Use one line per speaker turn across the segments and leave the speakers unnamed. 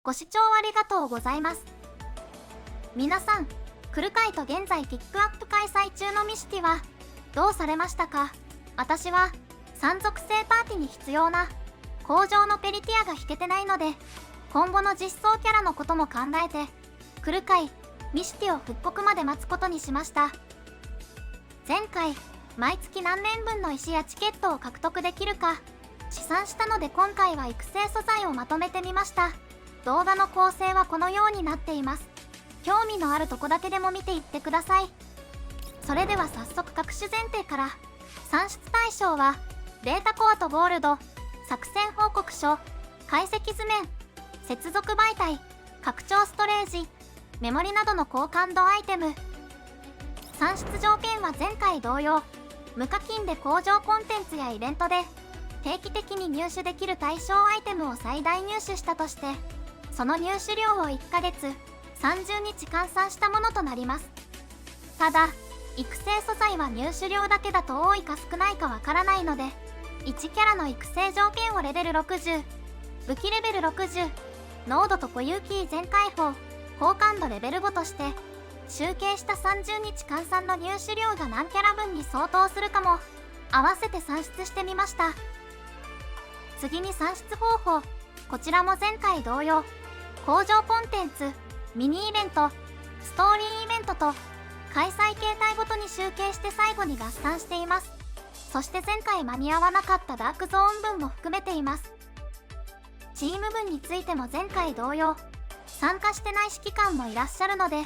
ご視聴ありがとうございます。皆さん、クルカイと現在ピックアップ開催中のミシティはどうされましたか？私は3属性パーティに必要な工場のペリティアが引けてないので、今後の実装キャラのことも考えてクルカイ、ミシティを復刻まで待つことにしました。前回、毎月何年分の石やチケットを獲得できるか試算したので、今回は育成素材をまとめてみました。動画の構成はこのようになっています。興味のあるとこだけでも見ていってください。それでは早速各種前提から。算出対象はデータコアとゴールド、作戦報告書、解析図面、接続媒体、拡張ストレージ、メモリなどの高感度アイテム。算出条件は前回同様、無課金で工場コンテンツやイベントで定期的に入手できる対象アイテムを最大入手したとして、その入手量を1ヶ月30日換算したものとなります。ただ、育成素材は入手量だけだと多いか少ないかわからないので、1キャラの育成条件をレベル60、武器レベル60、濃度と固有キー全開放、高感度レベル5として、集計した30日換算の入手量が何キャラ分に相当するかも合わせて算出してみました。次に算出方法。こちらも前回同様、工場コンテンツ、ミニイベント、ストーリーイベントと開催形態ごとに集計して最後に合算しています。そして前回間に合わなかったダークゾーン分も含めています。チーム分についても前回同様、参加してない指揮官もいらっしゃるので、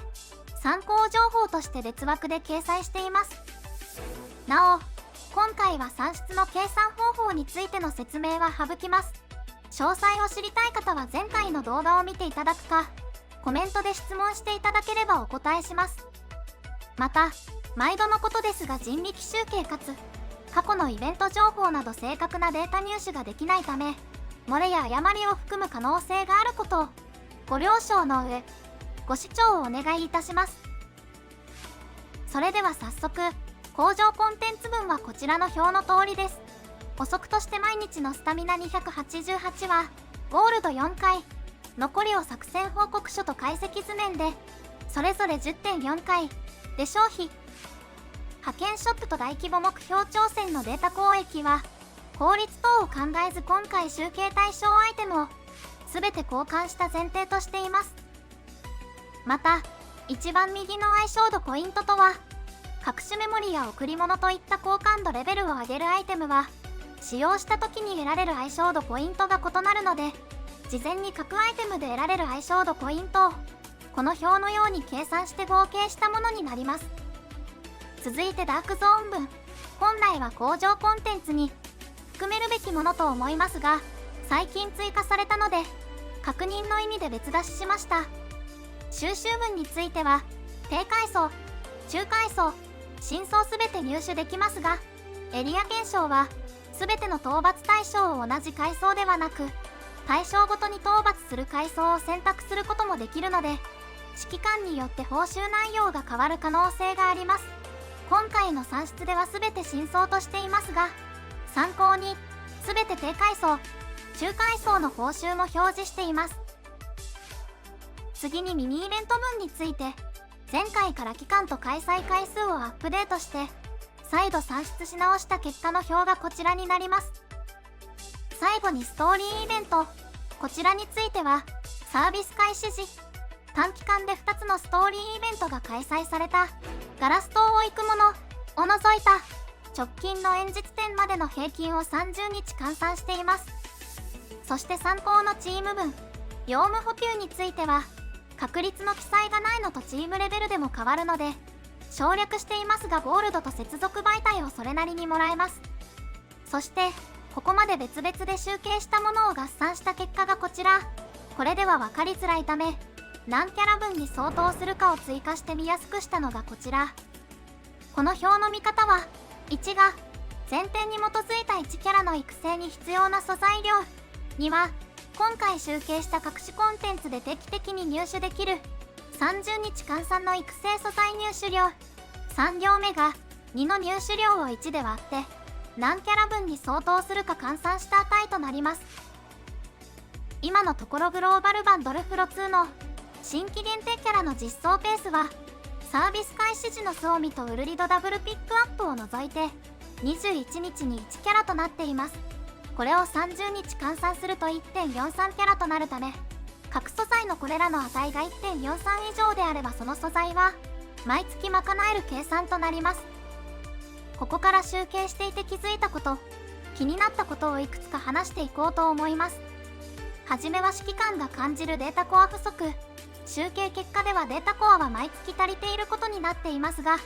参考情報として別枠で掲載しています。なお、今回は算出の計算方法についての説明は省きます。詳細を知りたい方は前回の動画を見ていただくか、コメントで質問していただければお答えします。また、毎度のことですが人力集計かつ、過去のイベント情報など正確なデータ入手ができないため、漏れや誤りを含む可能性があることをご了承の上、ご視聴をお願いいたします。それでは早速、工場コンテンツ分はこちらの表の通りです。補足として毎日のスタミナ288はゴールド4回、残りを作戦報告書と解析図面でそれぞれ 10.4 回で消費。派遣ショップと大規模目標挑戦のデータ交易は効率等を考えず、今回集計対象アイテムを全て交換した前提としています。また、一番右の相性度ポイントとは、隠しメモリや贈り物といった高感度レベルを上げるアイテムは使用した時に得られる相性度ポイントが異なるので、事前に各アイテムで得られる相性度ポイントをこの表のように計算して合計したものになります。続いてダークゾーン分。本来は工場コンテンツに含めるべきものと思いますが、最近追加されたので確認の意味で別出ししました。収集分については低階層、中階層、深層すべて入手できますが、エリア検証はすべての討伐対象を同じ階層ではなく、対象ごとに討伐する階層を選択することもできるので、指揮官によって報酬内容が変わる可能性があります。今回の算出ではすべて深層としていますが、参考にすべて低階層、中階層の報酬も表示しています。次にミニイベント分について、前回から期間と開催回数をアップデートして再度算出し直した結果の表がこちらになります。最後にストーリーイベント。こちらについてはサービス開始時、短期間で2つのストーリーイベントが開催されたガラス島を行くものを除いた直近の演実点までの平均を30日換算しています。そして参考のチーム分、業務補給については確率の記載がないのとチームレベルでも変わるので省略していますが、ゴールドと接続媒体をそれなりにもらえます。そしてここまで別々で集計したものを合算した結果がこちら。これでは分かりづらいため、何キャラ分に相当するかを追加して見やすくしたのがこちら。この表の見方は、1が前提に基づいた1キャラの育成に必要な素材量、2は今回集計した隠しコンテンツで定期的に入手できる30日換算の育成素材入手量、3行目が2の入手量を1で割って何キャラ分に相当するか換算した値となります。今のところグローバル版ドルフロ2の新規限定キャラの実装ペースはサービス開始時のスオミとウルリドダブルピックアップを除いて21日に1キャラとなっています。これを30日換算すると 1.43 キャラとなるため、各素材のこれらの値が 1.43 以上であればその素材は毎月賄える計算となります。ここから集計していて気づいたこと、気になったことをいくつか話していこうと思います。はじめは指揮官が感じるデータコア不足。集計結果ではデータコアは毎月足りていることになっていますが、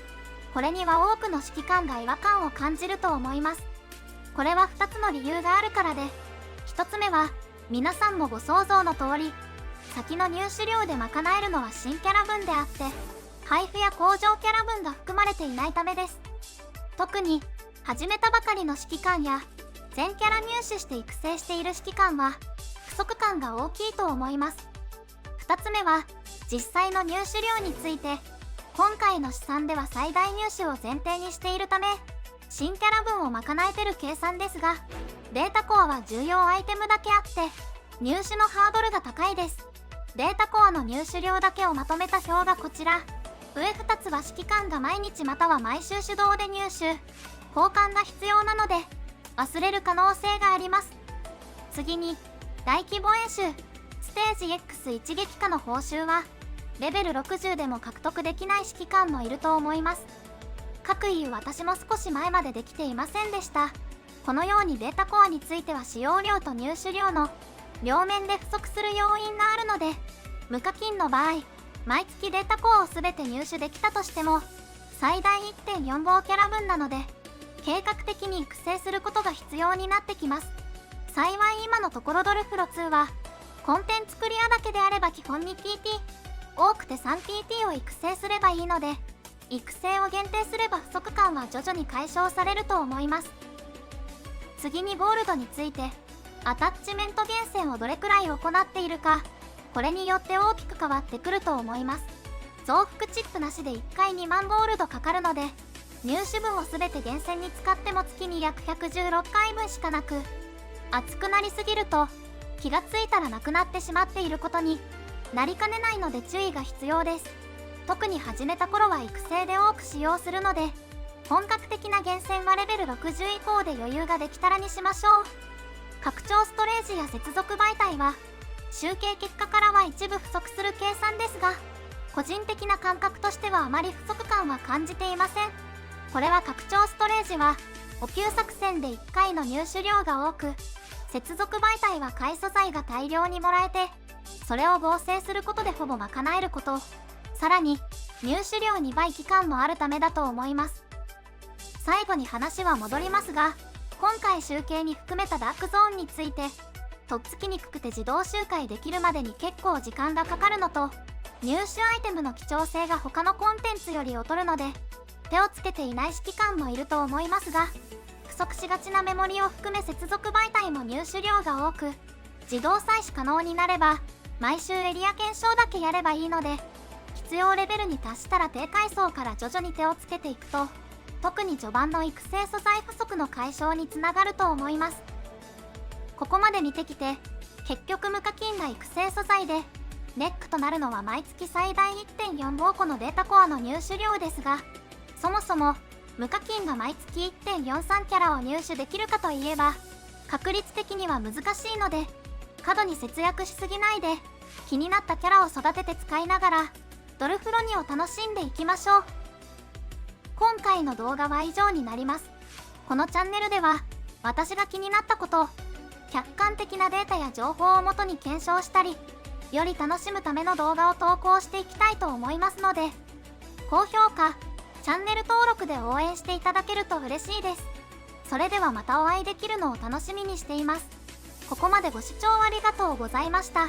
これには多くの指揮官が違和感を感じると思います。これは2つの理由があるからで、1つ目は皆さんもご想像の通り、先の入手量で賄えるのは新キャラ分であって、配布や工場キャラ分が含まれていないためです。特に始めたばかりの指揮官や全キャラ入手して育成している指揮官は不足感が大きいと思います。2つ目は実際の入手量について、今回の試算では最大入手を前提にしているため新キャラ分を賄えてる計算ですが、データコアは重要アイテムだけあって入手のハードルが高いです。データコアの入手量だけをまとめた表がこちら。上2つは指揮官が毎日または毎週手動で入手、交換が必要なので忘れる可能性があります。次に大規模演習ステージ X 一撃破の報酬はレベル60でも獲得できない指揮官もいると思います。各言う私も少し前までできていませんでした。このようにデータコアについては使用量と入手量の両面で不足する要因があるので、無課金の場合毎月データコアを全て入手できたとしても最大 1.45 キャラ分なので計画的に育成することが必要になってきます。幸い今のところドルフロ2はコンテンツクリアだけであれば基本に TT、 多くて 3TT を育成すればいいので、育成を限定すれば不足感は徐々に解消されると思います。次にゴールドについて、アタッチメント厳選をどれくらい行っているか、これによって大きく変わってくると思います。増幅チップなしで1回2万ゴールドかかるので、入手分を全て厳選に使っても月に約116回分しかなく、熱くなりすぎると気がついたらなくなってしまっていることになりかねないので注意が必要です。特に始めた頃は育成で多く使用するので、本格的な厳選はレベル60以降で余裕ができたらにしましょう。拡張ストレージや接続媒体は集計結果からは一部不足する計算ですが、個人的な感覚としてはあまり不足感は感じていません。これは拡張ストレージは補給作戦で1回の入手量が多く、接続媒体は買い素材が大量にもらえて、それを合成することでほぼ賄えること、さらに入手量2倍期間もあるためだと思います。最後に話は戻りますが、今回集計に含めたダークゾーンについて、とっつきにくくて自動周回できるまでに結構時間がかかるのと、入手アイテムの貴重性が他のコンテンツより劣るので、手をつけていない指揮官もいると思いますが、不足しがちなメモリを含め接続媒体も入手量が多く、自動採取可能になれば、毎週エリア検証だけやればいいので、必要レベルに達したら低階層から徐々に手をつけていくと、特に序盤の育成素材不足の解消につながると思います。ここまで見てきて、結局無課金な育成素材で、ネックとなるのは毎月最大 1.45 個のデータコアの入手量ですが、そもそも無課金が毎月 1.43 キャラを入手できるかといえば、確率的には難しいので、過度に節約しすぎないで、気になったキャラを育てて使いながら、ドルフロニを楽しんでいきましょう。今回の動画は以上になります。このチャンネルでは、私が気になったこと、客観的なデータや情報をもとに検証したり、より楽しむための動画を投稿していきたいと思いますので、高評価、チャンネル登録で応援していただけると嬉しいです。それではまたお会いできるのを楽しみにしています。ここまでご視聴ありがとうございました。